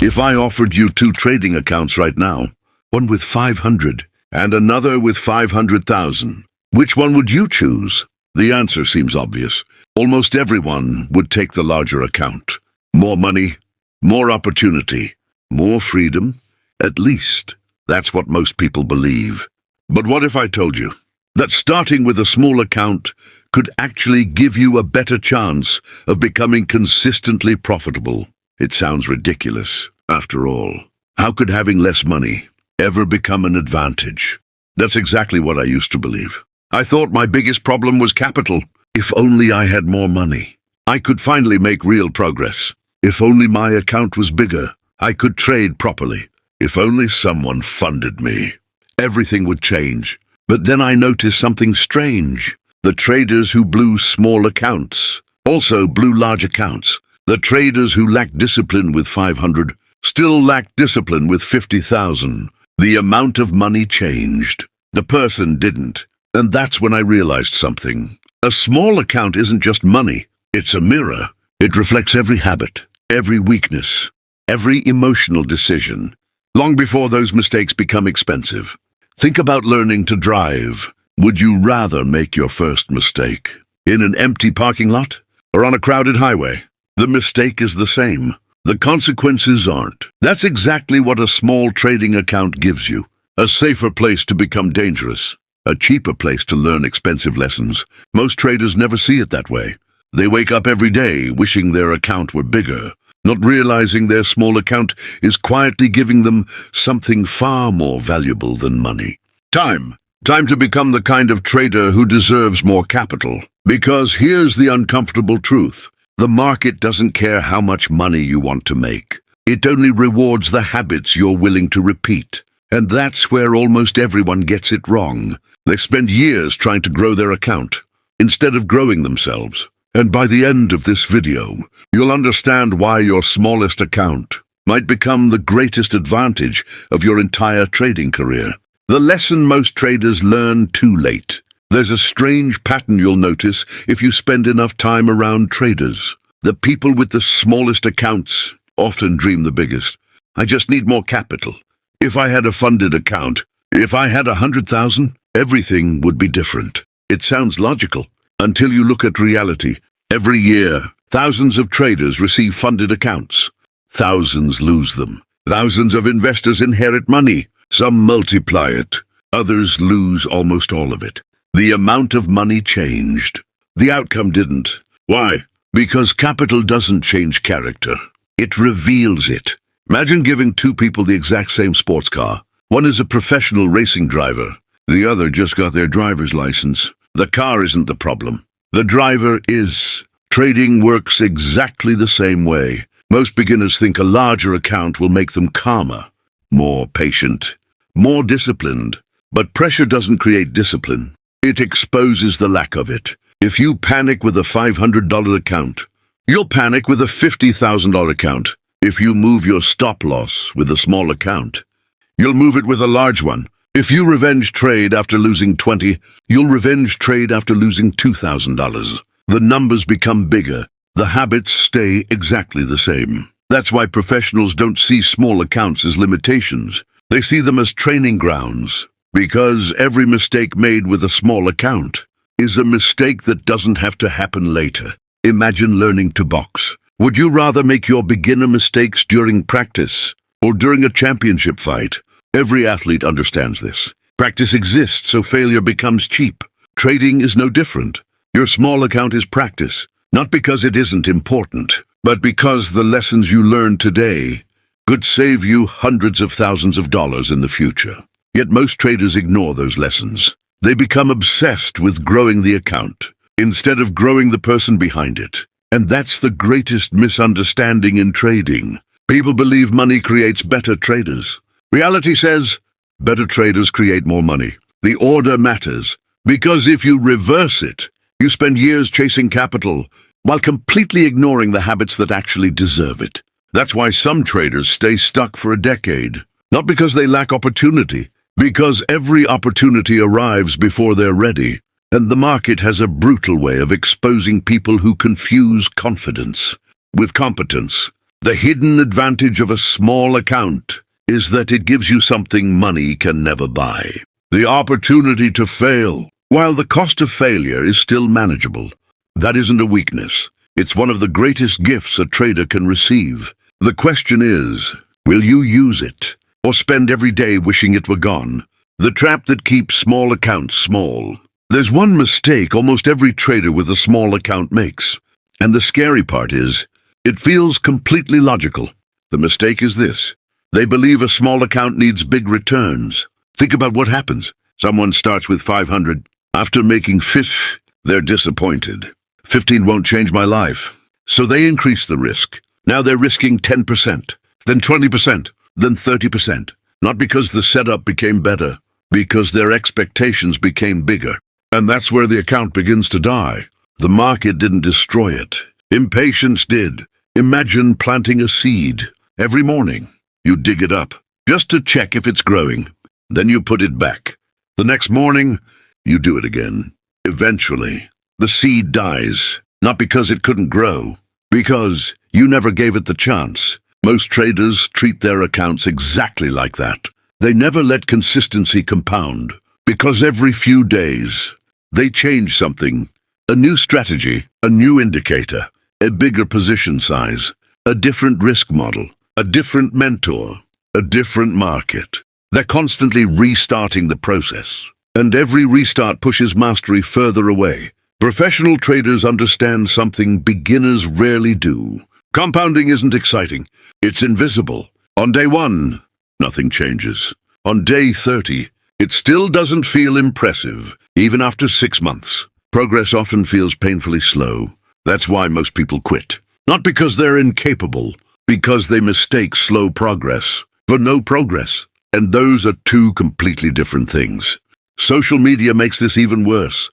If I offered you two trading accounts right now, one with 500 and another with 500,000, which one would you choose? The answer seems obvious. Almost everyone would take the larger account. More money, more opportunity, more freedom. At least, that's what most people believe. But what if I told you that starting with a small account could actually give you a better chance of becoming consistently profitable? It sounds ridiculous. After all, how could having less money ever become an advantage? That's exactly what I used to believe. I thought my biggest problem was capital. If only I had more money, I could finally make real progress. If only my account was bigger, I could trade properly. If only someone funded me, everything would change. But then I noticed something strange. The traders who blew small accounts also blew large accounts. The traders who lacked discipline with 500 still lacked discipline with 50,000. The amount of money changed. The person didn't. And that's when I realized something. A small account isn't just money. It's a mirror. It reflects every habit, every weakness, every emotional decision, long before those mistakes become expensive. Think about learning to drive. Would you rather make your first mistake in an empty parking lot or on a crowded highway? The mistake is the same. The consequences aren't. That's exactly what a small trading account gives you. A safer place to become dangerous. A cheaper place to learn expensive lessons. Most traders never see it that way. They wake up every day wishing their account were bigger, not realizing their small account is quietly giving them something far more valuable than money. Time. Time to become the kind of trader who deserves more capital. Because here's the uncomfortable truth. The market doesn't care how much money you want to make. It only rewards the habits you're willing to repeat. And that's where almost everyone gets it wrong. They spend years trying to grow their account, instead of growing themselves. And by the end of this video, you'll understand why your smallest account might become the greatest advantage of your entire trading career. The lesson most traders learn too late. There's a strange pattern you'll notice if you spend enough time around traders. The people with the smallest accounts often dream the biggest. I just need more capital. If I had a funded account, if I had 100,000, everything would be different. It sounds logical until you look at reality. Every year, thousands of traders receive funded accounts. Thousands lose them. Thousands of investors inherit money. Some multiply it. Others lose almost all of it. The amount of money changed. The outcome didn't. Why? Because capital doesn't change character. It reveals it. Imagine giving two people the exact same sports car. One is a professional racing driver. The other just got their driver's license. The car isn't the problem. The driver is. Trading works exactly the same way. Most beginners think a larger account will make them calmer, more patient, more disciplined. But pressure doesn't create discipline. It exposes the lack of it. If you panic with a $500 account, you'll panic with a $50,000 account. If you move your stop loss with a small account, you'll move it with a large one. If you revenge trade after losing 20, you'll revenge trade after losing $2,000. The numbers become bigger. The habits stay exactly the same. That's why professionals don't see small accounts as limitations. They see them as training grounds. Because every mistake made with a small account is a mistake that doesn't have to happen later. Imagine learning to box. Would you rather make your beginner mistakes during practice or during a championship fight? Every athlete understands this. Practice exists, so failure becomes cheap. Trading is no different. Your small account is practice, not because it isn't important, but because the lessons you learn today could save you hundreds of thousands of dollars in the future. Yet most traders ignore those lessons. They become obsessed with growing the account instead of growing the person behind it. And that's the greatest misunderstanding in trading. People believe money creates better traders. Reality says better traders create more money. The order matters, because if you reverse it, you spend years chasing capital while completely ignoring the habits that actually deserve it. That's why some traders stay stuck for a decade. Not because they lack opportunity, because every opportunity arrives before they're ready. And the market has a brutal way of exposing people who confuse confidence with competence. The hidden advantage of a small account is that it gives you something money can never buy. The opportunity to fail, while the cost of failure is still manageable. That isn't a weakness. It's one of the greatest gifts a trader can receive. The question is, will you use it, or spend every day wishing it were gone? The trap that keeps small accounts small. There's one mistake almost every trader with a small account makes. And the scary part is, it feels completely logical. The mistake is this. They believe a small account needs big returns. Think about what happens. Someone starts with 500. After making 50, they're disappointed. 15 won't change my life. So they increase the risk. Now they're risking 10%, then 20%, then 30%. Not because the setup became better, because their expectations became bigger. And that's where the account begins to die. The market didn't destroy it. Impatience did. Imagine planting a seed. Every morning, you dig it up, just to check if it's growing. Then you put it back. The next morning, you do it again. Eventually, the seed dies, not because it couldn't grow, because you never gave it the chance. Most traders treat their accounts exactly like that. They never let consistency compound, because every few days, they change something. A new strategy, a new indicator, a bigger position size, a different risk model, a different mentor, a different market. They're constantly restarting the process, and every restart pushes mastery further away. Professional traders understand something beginners rarely do. Compounding isn't exciting. It's invisible. On day 1, nothing changes. On day 30, it still doesn't feel impressive, even after 6 months. Progress often feels painfully slow. That's why most people quit. Not because they're incapable, because they mistake slow progress for no progress. And those are two completely different things. Social media makes this even worse.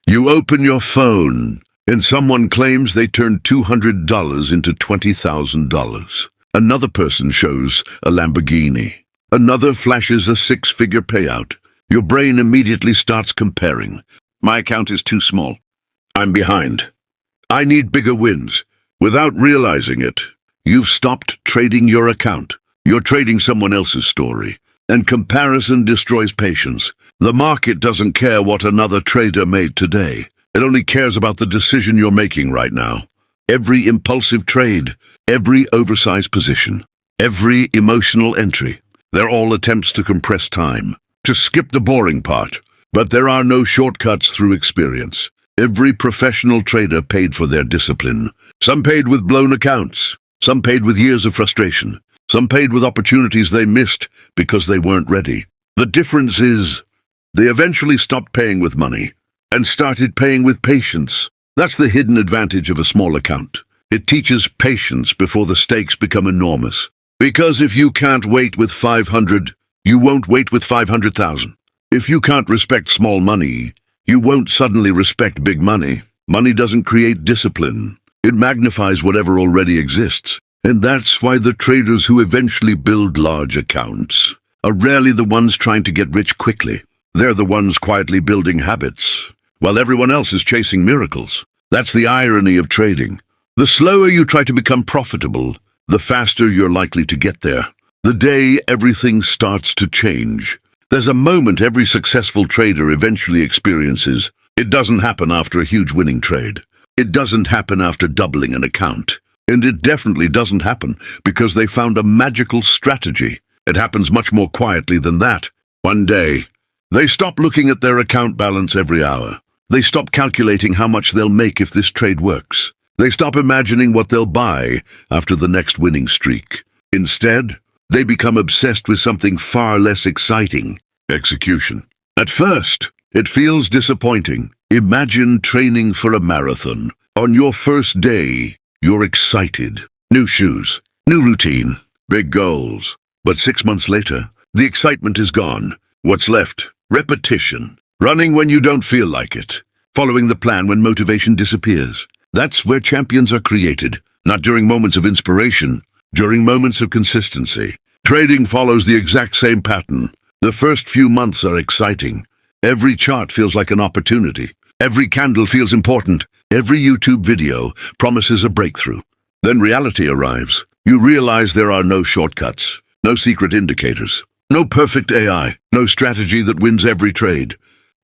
You open your phone, and someone claims they turned $200 into $20,000. Another person shows a Lamborghini. Another flashes a 6-figure payout. Your brain immediately starts comparing. My account is too small. I'm behind. I need bigger wins. Without realizing it, you've stopped trading your account. You're trading someone else's story. And comparison destroys patience. The market doesn't care what another trader made today. It only cares about the decision you're making right now. Every impulsive trade, every oversized position, every emotional entry, they're all attempts to compress time, to skip the boring part. But there are no shortcuts through experience. Every professional trader paid for their discipline. Some paid with blown accounts. Some paid with years of frustration. Some paid with opportunities they missed because they weren't ready. The difference is, they eventually stopped paying with money and started paying with patience. That's the hidden advantage of a small account. It teaches patience before the stakes become enormous. Because if you can't wait with 500, you won't wait with 500,000. If you can't respect small money, you won't suddenly respect big money. Money doesn't create discipline. It magnifies whatever already exists. And that's why the traders who eventually build large accounts are rarely the ones trying to get rich quickly. They're the ones quietly building habits, while everyone else is chasing miracles. That's the irony of trading. The slower you try to become profitable, the faster you're likely to get there. The day everything starts to change. There's a moment every successful trader eventually experiences. It doesn't happen after a huge winning trade. It doesn't happen after doubling an account. And it definitely doesn't happen because they found a magical strategy. It happens much more quietly than that. One day, they stop looking at their account balance every hour. They stop calculating how much they'll make if this trade works. They stop imagining what they'll buy after the next winning streak. Instead, they become obsessed with something far less exciting: execution. At first, it feels disappointing. Imagine training for a marathon. On your first day, you're excited. New shoes, new routine, big goals. But 6 months later, the excitement is gone. What's left? Repetition. Running when you don't feel like it. Following the plan when motivation disappears. That's where champions are created. Not during moments of inspiration, during moments of consistency. Trading follows the exact same pattern. The first few months are exciting. Every chart feels like an opportunity. Every candle feels important. Every YouTube video promises a breakthrough. Then reality arrives. you realize there are no shortcuts, no secret indicators, no perfect AI, no strategy that wins every trade.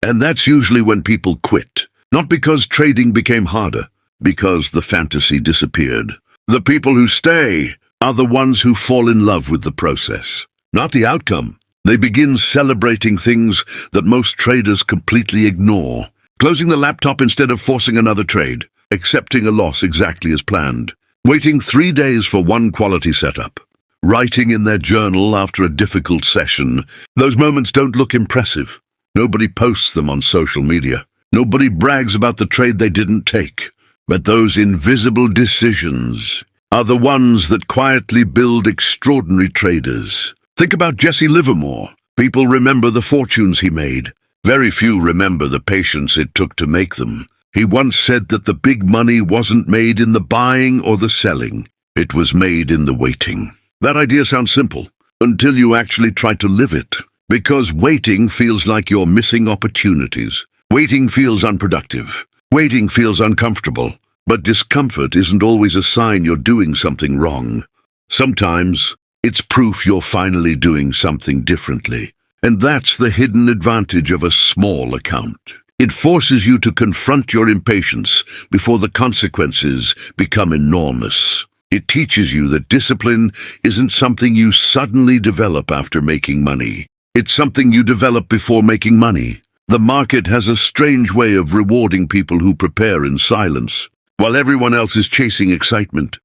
And that's usually when people quit. Not because trading became harder, because the fantasy disappeared. The people who stay are the ones who fall in love with the process, not the outcome. They begin celebrating things that most traders completely ignore. Closing the laptop instead of forcing another trade, accepting a loss exactly as planned, waiting 3 days for one quality setup, writing in their journal after a difficult session. Those moments don't look impressive. Nobody posts them on social media. Nobody brags about the trade they didn't take. But those invisible decisions are the ones that quietly build extraordinary traders. Think about Jesse Livermore. People remember the fortunes he made. Very few remember the patience it took to make them. He once said that the big money wasn't made in the buying or the selling. It was made in the waiting. That idea sounds simple until you actually try to live it. Because waiting feels like you're missing opportunities. Waiting feels unproductive. Waiting feels uncomfortable. But discomfort isn't always a sign you're doing something wrong. Sometimes it's proof you're finally doing something differently. And that's the hidden advantage of a small account. It forces you to confront your impatience before the consequences become enormous. It teaches you that discipline isn't something you suddenly develop after making money. It's something you develop before making money. The market has a strange way of rewarding people who prepare in silence, while everyone else is chasing excitement.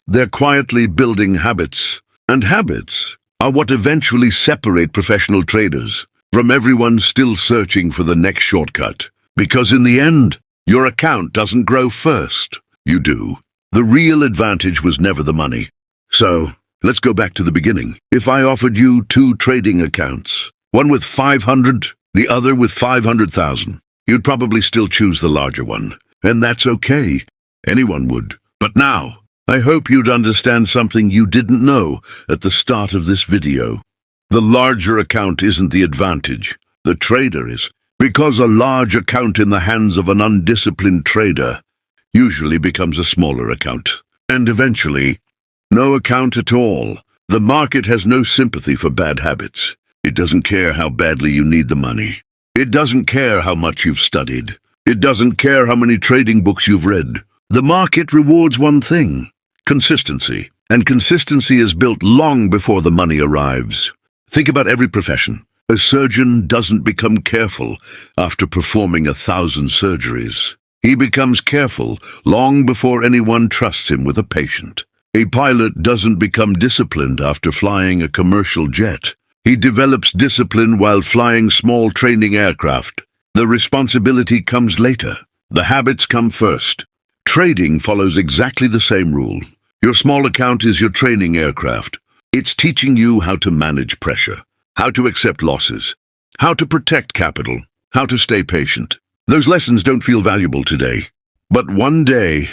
They're quietly building habits, and habits are what eventually separate professional traders from everyone still searching for the next shortcut. Because in the end, your account doesn't grow first. You do. The real advantage was never the money. So, let's go back to the beginning. If I offered you 2 trading accounts, one with 500, the other with 500,000, you'd probably still choose the larger one. And that's okay. Anyone would. But now, I hope you'd understand something you didn't know at the start of this video. The larger account isn't the advantage. The trader is. Because a large account in the hands of an undisciplined trader usually becomes a smaller account. And eventually, no account at all. The market has no sympathy for bad habits. It doesn't care how badly you need the money. It doesn't care how much you've studied. It doesn't care how many trading books you've read. The market rewards one thing: consistency. And consistency is built long before the money arrives. Think about every profession. A surgeon doesn't become careful after performing 1,000 surgeries. He becomes careful long before anyone trusts him with a patient. A pilot doesn't become disciplined after flying a commercial jet. He develops discipline while flying small training aircraft. The responsibility comes later. The habits come first. Trading follows exactly the same rule. Your small account is your training aircraft. It's teaching you how to manage pressure, how to accept losses, how to protect capital, how to stay patient. Those lessons don't feel valuable today, but one day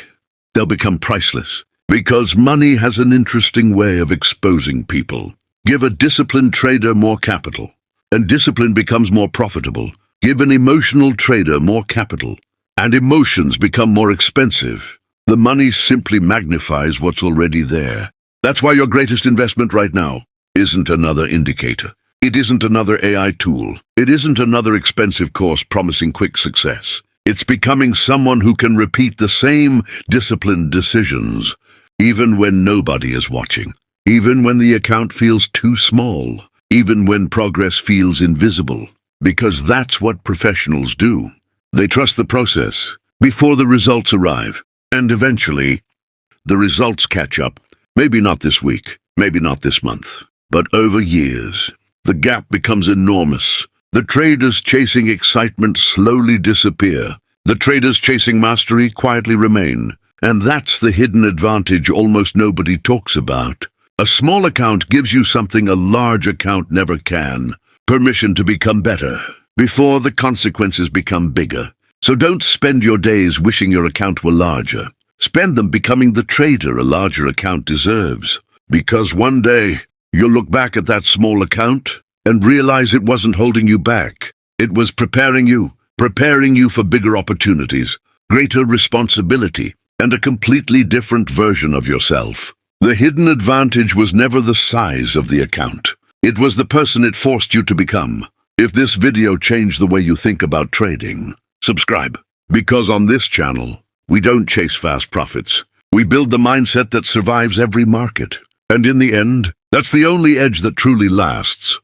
they'll become priceless, because money has an interesting way of exposing people. Give a disciplined trader more capital, and discipline becomes more profitable. Give an emotional trader more capital, and emotions become more expensive. The money simply magnifies what's already there. That's why your greatest investment right now isn't another indicator. It isn't another AI tool. It isn't another expensive course promising quick success. It's becoming someone who can repeat the same disciplined decisions, even when nobody is watching, even when the account feels too small, even when progress feels invisible. Because that's what professionals do. They trust the process before the results arrive. And eventually, the results catch up. Maybe not this week, maybe not this month, but over years. The gap becomes enormous. The traders chasing excitement slowly disappear. The traders chasing mastery quietly remain. And that's the hidden advantage almost nobody talks about. A small account gives you something a large account never can: permission to become better before the consequences become bigger. So don't spend your days wishing your account were larger. Spend them becoming the trader a larger account deserves. Because one day, you'll look back at that small account and realize it wasn't holding you back. It was preparing you for bigger opportunities, greater responsibility, and a completely different version of yourself. The hidden advantage was never the size of the account. It was the person it forced you to become. If this video changed the way you think about trading, subscribe. Because on this channel, we don't chase fast profits. We build the mindset that survives every market. And in the end, that's the only edge that truly lasts.